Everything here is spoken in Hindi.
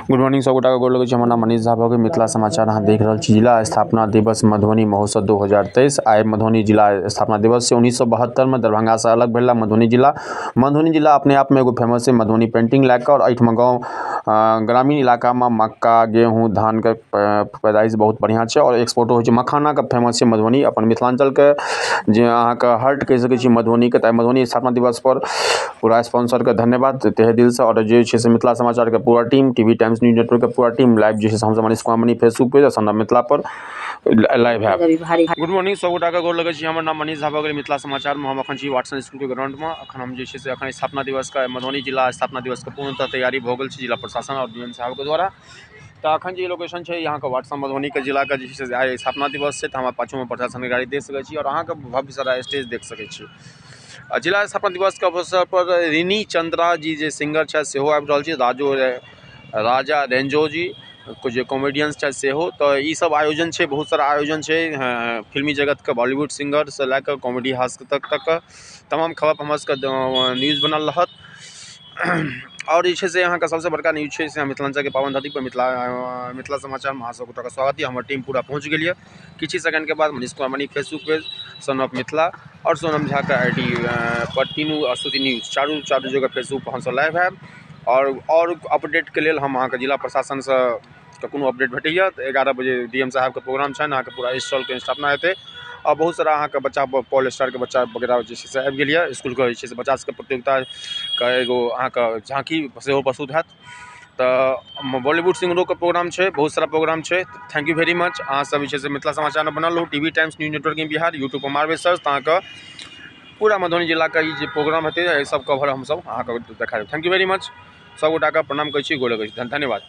गुड मॉर्निंग सब गोटा गोर लगे हमर नाम मनीष झा भऽ गेल। मिथिला समाचार अहाँ देख रहल छी। जिला स्थापना दिवस मधुबनी महोत्सव 2023 आइ मधुबनी जिला स्थापना दिवस छै। 1972 में दरभंगा से अलग भेला मधुबनी जिला अपने आप में एगो फेमस है मधुबनी पेंटिंग लैके। और एहिठमा गाँव ग्रामीण इलाका में मक्का गेहूँ धान के पैदाइश बहुत बढ़िया छै और एक्सपोर्टो होइ छै। मखाना के फेमस है मधुबनी, अपन मिथिलांचल के जे अहाँ के हर्ट कह सकै छी मधुबनी के। मधुबनी स्थापना दिवस पर पूरा स्पॉन्सर के धन्यवाद तहे दिल से। और जे छै से मिथिला समाचार के पूरा team, TV times news network के पूरा टीम लाइव जे हम Manish Kumar money Facebook page और मिथिला पर लाइव है। गुड मॉर्निंग सब गोटा गोर लगे छी। हमर नाम मनीष झा भऽ गेल। मिथिला समाचार में हम अखन छी वाटसन स्कूल के ग्राउंड में। अखन हम जे छै से अखन स्थापना दिवस का मधुबनी जिला स्थापना दिवस के पूर्णतः तैयारी भऽ गेल छै जिला प्रशासन और डीएम साहब के द्वारा। तो अखन जे लोकेशन है यहाँ के वाटसन मधुबनी के जिला के जे आइ स्थापना दिवस है। तो हम पाछू में प्रशासन के गाड़ी देख सकै छी और अहाँ के भव्य सारा स्टेज देख सकै छी। जिला स्थापना दिवस के अवसर पर रिनी चंद्रा जी जे सिंगर छै सेहो आबि रहल छै, राजा रेंजो जी कुछ कॉमेडियंस छै सेहो। तो ई सब आयोजन छै, बहुत सारा आयोजन छै फिल्मी जगत के, बॉलीवुड सिंगर से लैके कॉमेडी हास्य तक तमाम खबर हमर सबके न्यूज बनल रहत। और जे से यहाँ का सबसे बड़का न्यूज छै से मिथिलांचल के पावन धरती पर मिथिला समाचार में अहाँ सब गोटा स्वागत है। हमर टीम पूरा पहुँच गेल है। किछ ही सेकंड के बाद Manish Kumar money Facebook page, son of Mithila और सोनम झा का आईडी पर तीनू स्तुति न्यूज चारू जगह फेसबुक पर हमसब लाइव है। और अपडेट के लेल हम अहाँ के जिला प्रशासन से कोनो अपडेट भेटैया तो 11 बजे डीएम साहब के प्रोग्राम छै अहाँ के पूरा स्टॉल के स्थापना हेतै। और बहुत सारा अहाँ के बच्चा पॉल स्टार के बच्चा वगैरह जे छै से आबि गेल है। स्कूल के जे छै से बच्चा सबके प्रतियोगिता के एगो अहाँ के झांकी सेहो प्रस्तुत हैत। तो बॉलीवुड सिंगरों के प्रोग्राम छै, बहुत सारा प्रोग्राम छै। Thank you very much. अहाँ सब जे छै से मिथिला समाचार में बनल रहू। टीवी टाइम्स न्यूज नेटवर्क इन बिहार यूट्यूब पर मारबे सर्च तो अहाँ के पूरा मधुबनी जिला का ये प्रोग्राम हेतै सब कवर हम सब अहाँ के देखाएब। Thank you very much. सब गोटा के प्रणाम करै छी, गोर लगै छी, धन्यवाद।